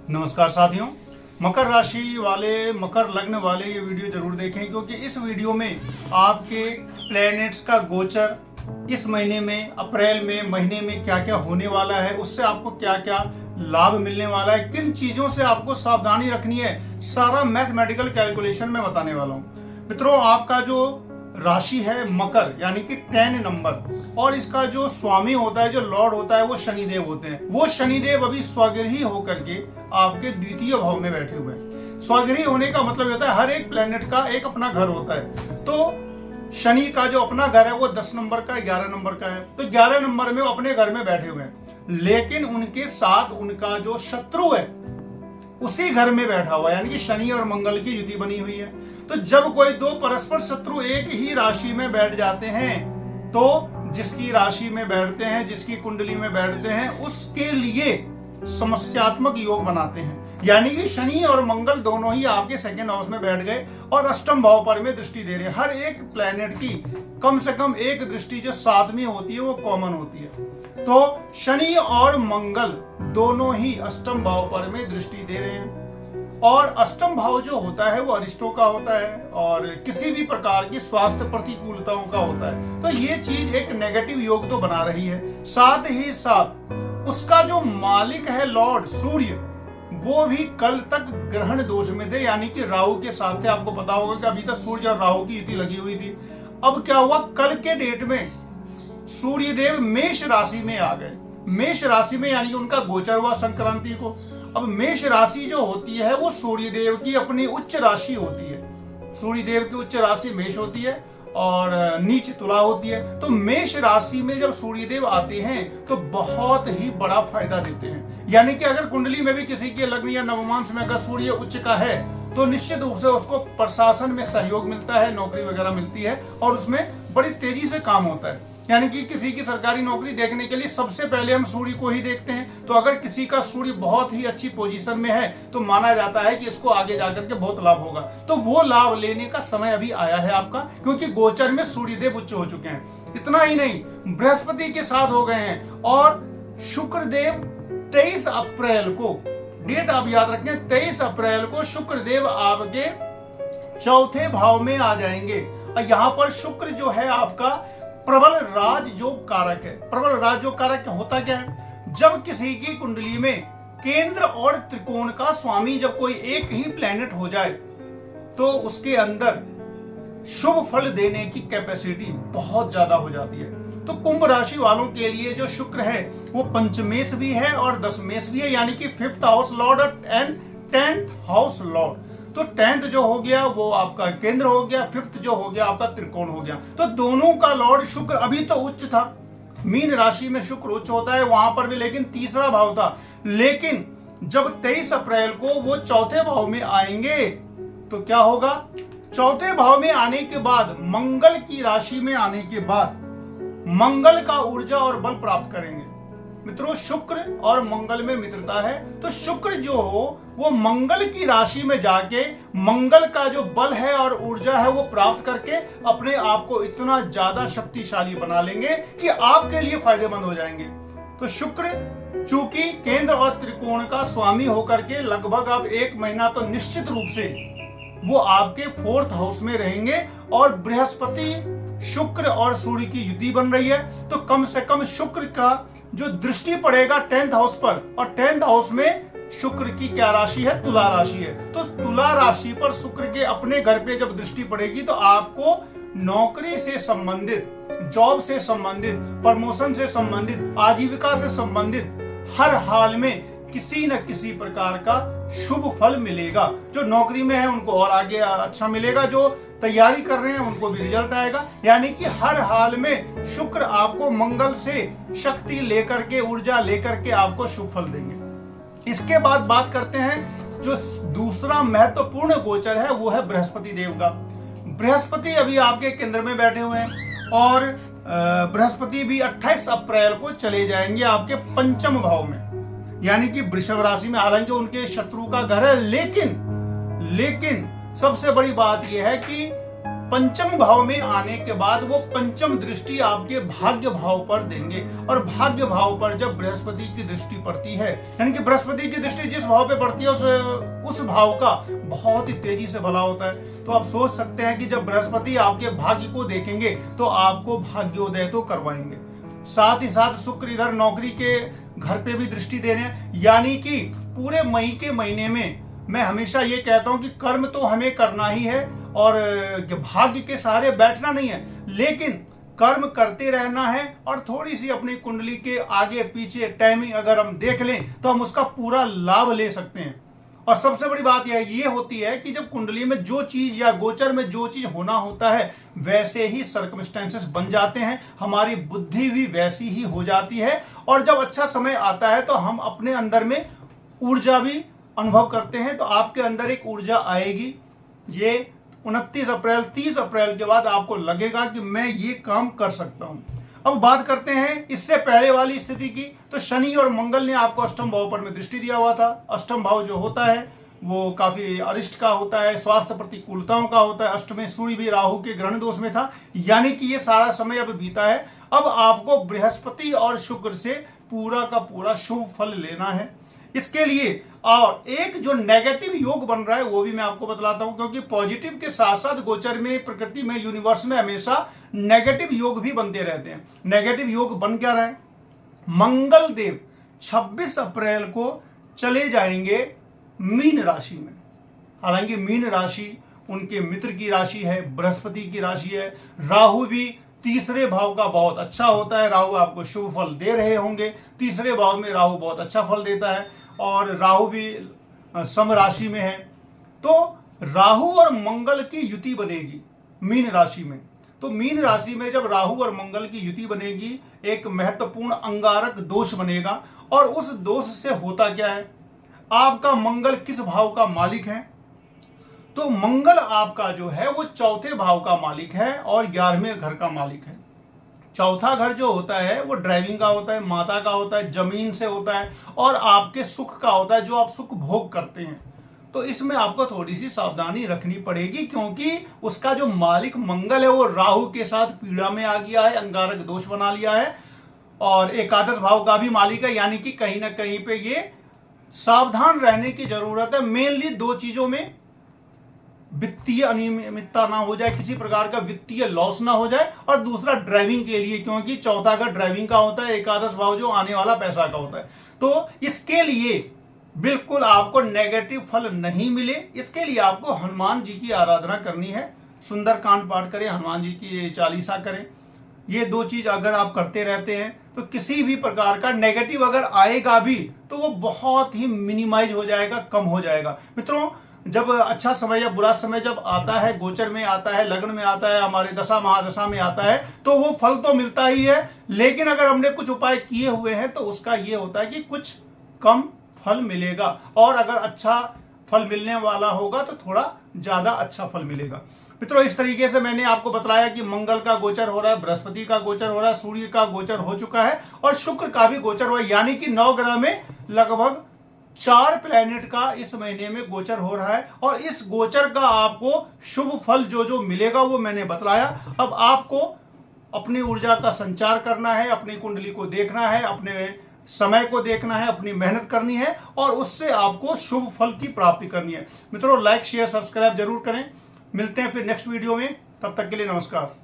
नमस्कार साथियों, मकर राशि वाले, मकर लग्न वाले ये वीडियो जरूर देखें, क्योंकि इस वीडियो में आपके प्लैनेट्स का गोचर इस महीने में, अप्रैल में महीने में क्या क्या होने वाला है, उससे आपको क्या क्या लाभ मिलने वाला है, किन चीजों से आपको सावधानी रखनी है, सारा मैथमेटिकल कैलकुलेशन में बताने वाला हूँ। मित्रों, आपका जो राशि है मकर यानी कि 10 नंबर, और इसका जो स्वामी होता है, जो लॉर्ड होता है, वो शनिदेव होते हैं। वो शनिदेव अभी स्वगृही होकर के आपके द्वितीय भाव में बैठे हुए हैं। स्वगृही होने का मतलब होता है हर एक प्लेनेट का एक अपना घर होता है। तो शनि का जो अपना घर है वो 10 नंबर का, 11 नंबर का है। तो 11 नंबर में वो अपने घर में बैठे हुए हैं, लेकिन उनके साथ उनका जो शत्रु है उसी घर में बैठा हुआ है, यानी कि शनि और मंगल की युति बनी हुई है। तो जब कोई दो परस्पर शत्रु एक ही राशि में बैठ जाते हैं, तो जिसकी राशि में बैठते हैं, जिसकी कुंडली में बैठते हैं, उसके लिए समस्यात्मक योग बनाते हैं। यानी कि शनि और मंगल दोनों ही आपके सेकंड हाउस में बैठ गए और अष्टम भाव पर में दृष्टि दे रहे हैं। हर एक प्लैनेट की कम से कम एक दृष्टि जो सातवीं होती है वो कॉमन होती है। तो शनि और मंगल दोनों ही अष्टम भाव पर में दृष्टि दे रहे हैं, और अष्टम भाव जो होता है वो अरिष्टों का होता है और किसी भी प्रकार की स्वास्थ्य प्रतिकूलताओं का होता है। तो ये चीज एक नेगेटिव योग तो बना रही है। साथ ही साथ उसका जो मालिक है लॉर्ड सूर्य, वो भी कल तक ग्रहण दोष में थे, यानी कि राहु के साथ थे। आपको पता होगा कि अभी तक सूर्य और राहु की युति लगी हुई थी। अब क्या हुआ, कल के डेट में सूर्य देव मेष राशि में आ गए। मेष राशि में यानी कि उनका गोचर हुआ संक्रांति को। अब मेष राशि जो होती है वो सूर्य देव की अपनी उच्च राशि होती है। सूर्य देव की उच्च राशि मेष होती है और नीच तुला होती है। तो मेष राशि में जब सूर्य देव आते हैं तो बहुत ही बड़ा फायदा देते हैं। यानी कि अगर कुंडली में भी किसी के लग्न या नवमांश में अगर सूर्य उच्च का है तो निश्चित रूप से उसको प्रशासन में सहयोग मिलता है, नौकरी वगैरह मिलती है और उसमें बड़ी तेजी से काम होता है। यानी कि किसी की सरकारी नौकरी देखने के लिए सबसे पहले हम सूर्य को ही देखते हैं। तो अगर किसी का सूर्य बहुत ही अच्छी पोजीशन में है तो माना जाता है कि इसको आगे जाकर के बहुत लाभ होगा। तो वो लाभ लेने का समय अभी आया है आपका, क्योंकि गोचर में सूर्यदेव उच्च हो चुके हैं। इतना ही नहीं, बृहस्पति के साथ हो गए हैं और शुक्रदेव 23 अप्रैल को, डेट आप याद रखें, 23 अप्रैल को शुक्रदेव आपके चौथे भाव में आ जाएंगे। और यहाँ पर शुक्र जो है आपका प्रबल राजयोग कारक है। प्रबल राजयोग कारक होता क्या है, जब किसी की कुंडली में केंद्र और त्रिकोण का स्वामी जब कोई एक ही प्लेनेट हो जाए तो उसके अंदर शुभ फल देने की कैपेसिटी बहुत ज्यादा हो जाती है। तो कुंभ राशि वालों के लिए जो शुक्र है वो पंचमेश भी है और दशमेश भी है, यानी कि 5th house Lord and 10th house Lord. तो 10th जो हो गया वो आपका केंद्र हो गया, 5th जो हो गया आपका त्रिकोण हो गया। तो दोनों का लॉर्ड शुक्र अभी तो उच्च था, मीन राशि में शुक्र उच्च होता है वहां पर भी, लेकिन तीसरा भाव था। लेकिन जब 23 अप्रैल को वो चौथे भाव में आएंगे तो क्या होगा, चौथे भाव में आने के बाद, मंगल की राशि में आने के बाद मंगल का ऊर्जा और बल प्राप्त करेंगे। मित्रों, शुक्र और मंगल में मित्रता है, तो शुक्र जो हो वो मंगल की राशि में जाके मंगल का जो बल है और ऊर्जा है वो प्राप्त करके अपने आप को इतना ज्यादा शक्तिशाली बना लेंगे कि आपके लिए फायदेमंद हो जाएंगे। तो शुक्र चूंकि केंद्र और त्रिकोण का स्वामी होकर के लगभग अब 1 महीना तो निश्चित रूप से वो आपके 4th हाउस में रहेंगे, और बृहस्पति, शुक्र और सूर्य की युति बन रही है। तो कम से कम शुक्र का जो दृष्टि पड़ेगा 10th हाउस पर, और 10th हाउस में शुक्र की क्या राशि है, तुला राशि है। तो तुला राशि पर शुक्र के अपने घर पे जब दृष्टि पड़ेगी तो आपको नौकरी से संबंधित, जॉब से संबंधित, प्रमोशन से संबंधित, आजीविका से संबंधित हर हाल में किसी न किसी प्रकार का शुभ फल मिलेगा। जो नौकरी में है उनको और आगे अच्छा मिलेगा, जो तैयारी कर रहे हैं उनको भी रिजल्ट आएगा। यानी कि हर हाल में शुक्र आपको मंगल से शक्ति लेकर के, ऊर्जा लेकर के आपको शुभ फल देंगे। इसके बाद बात करते हैं जो दूसरा महत्वपूर्ण गोचर है वो है बृहस्पति देव का। बृहस्पति अभी आपके केंद्र में बैठे हुए हैं और बृहस्पति भी 28 अप्रैल को चले जाएंगे आपके पंचम भाव में, यानी कि वृषभ राशि में। हालांकि उनके शत्रु का घर है, लेकिन सबसे बड़ी बात यह है कि पंचम भाव में आने के बाद वो पंचम दृष्टि आपके भाग्य भाव पर देंगे, और भाग्य भाव पर जब बृहस्पति की दृष्टि पड़ती है, यानी कि बृहस्पति की दृष्टि जिस भाव पे पड़ती है उस भाव का बहुत ही तेजी से भला होता है। तो आप सोच सकते हैं कि जब बृहस्पति आपके भाग्य को देखेंगे तो आपको भाग्योदय तो करवाएंगे। साथ ही साथ शुक्र इधर नौकरी के घर पे भी दृष्टि दे रहे हैं, यानी कि पूरे मई के महीने में मैं हमेशा ये कहता हूं कि कर्म तो हमें करना ही है और भाग्य के सहारे बैठना नहीं है, लेकिन कर्म करते रहना है और थोड़ी सी अपनी कुंडली के आगे पीछे टाइमिंग अगर हम देख लें तो हम उसका पूरा लाभ ले सकते हैं। और सबसे बड़ी बात ये होती है कि जब कुंडली में जो चीज या गोचर में जो चीज होना होता है वैसे ही सर्कमस्टेंसेस बन जाते हैं, हमारी बुद्धि भी वैसी ही हो जाती है, और जब अच्छा समय आता है तो हम अपने अंदर में ऊर्जा भी अनुभव करते हैं। तो आपके अंदर एक ऊर्जा आएगी, ये 29 अप्रैल 30 अप्रैल के बाद आपको लगेगा कि मैं ये काम कर सकता हूं। अब बात करते हैं इससे पहले वाली स्थिति की। तो शनि और मंगल ने आपको अष्टम भाव पर में दृष्टि दिया हुआ था। अष्टम भाव जो होता है वो काफी अरिष्ट का होता है, स्वास्थ्य प्रतिकूलताओं का होता है। अष्ट में सूर्य भी राहु के ग्रहण दोष में था, यानी कि ये सारा समय अब बीता है। अब आपको बृहस्पति और शुक्र से पूरा का पूरा शुभ फल लेना है। इसके लिए और एक जो नेगेटिव योग बन रहा है वो भी मैं आपको बतलाता हूं, क्योंकि पॉजिटिव के साथ साथ गोचर में, प्रकृति में, यूनिवर्स में हमेशा नेगेटिव योग भी बनते रहते हैं। नेगेटिव योग बन क्या रहा है? मंगल देव 26 अप्रैल को चले जाएंगे मीन राशि में। हालांकि मीन राशि उनके मित्र की राशि है, बृहस्पति की राशि है। राहु भी तीसरे भाव का बहुत अच्छा होता है, राहु आपको शुभ फल दे रहे होंगे। तीसरे भाव में राहु बहुत अच्छा फल देता है, और राहु भी सम राशि में है। तो राहु और मंगल की युति बनेगी मीन राशि में। तो मीन राशि में जब राहु और मंगल की युति बनेगी, एक महत्वपूर्ण अंगारक दोष बनेगा। और उस दोष से होता क्या है? आपका मंगल किस भाव का मालिक है? तो मंगल आपका जो है वो चौथे भाव का मालिक है और 11वें घर का मालिक है। चौथा घर जो होता है वो ड्राइविंग का होता है, माता का होता है, जमीन से होता है, और आपके सुख का होता है, जो आप सुख भोग करते हैं। तो इसमें आपको थोड़ी सी सावधानी रखनी पड़ेगी, क्योंकि उसका जो मालिक मंगल है वो राहु के साथ पीड़ा में आ गया है, अंगारक दोष बना लिया है, और एकादश भाव का भी मालिक है। यानी कि कहीं ना कहीं पे ये सावधान रहने की जरूरत है। मेनली दो चीजों में, वित्तीय अनियमितता ना हो जाए, किसी प्रकार का वित्तीय लॉस ना हो जाए, और दूसरा ड्राइविंग के लिए, क्योंकि चौथा घर ड्राइविंग का होता है, एकादश भाव जो आने वाला पैसा का होता है। तो इसके लिए बिल्कुल आपको नेगेटिव फल नहीं मिले, इसके लिए आपको हनुमान जी की आराधना करनी है। सुंदरकांड पाठ करें, हनुमान जी की चालीसा करें। ये दो चीज अगर आप करते रहते हैं तो किसी भी प्रकार का नेगेटिव अगर आएगा भी तो वो बहुत ही मिनिमाइज हो जाएगा, कम हो जाएगा। मित्रों, जब अच्छा समय या बुरा समय जब आता है, गोचर में आता है, लग्न में आता है, हमारे दशा महादशा में आता है, तो वो फल तो मिलता ही है। लेकिन अगर हमने कुछ उपाय किए हुए हैं तो उसका ये होता है कि कुछ कम फल मिलेगा, और अगर अच्छा फल मिलने वाला होगा तो थोड़ा ज्यादा अच्छा फल मिलेगा। मित्रों, इस तरीके से मैंने आपको बताया कि मंगल का गोचर हो रहा है, बृहस्पति का गोचर हो रहा है, सूर्य का गोचर हो चुका है, और शुक्र का भी गोचर हुआ है। यानी कि 9 ग्रह में लगभग 4 प्लैनेट का इस महीने में गोचर हो रहा है, और इस गोचर का आपको शुभ फल जो जो मिलेगा वो मैंने बतलाया। अब आपको अपनी ऊर्जा का संचार करना है, अपनी कुंडली को देखना है, अपने समय को देखना है, अपनी मेहनत करनी है, और उससे आपको शुभ फल की प्राप्ति करनी है। मित्रों, लाइक शेयर सब्सक्राइब जरूर करें। मिलते हैं फिर नेक्स्ट वीडियो में, तब तक के लिए नमस्कार।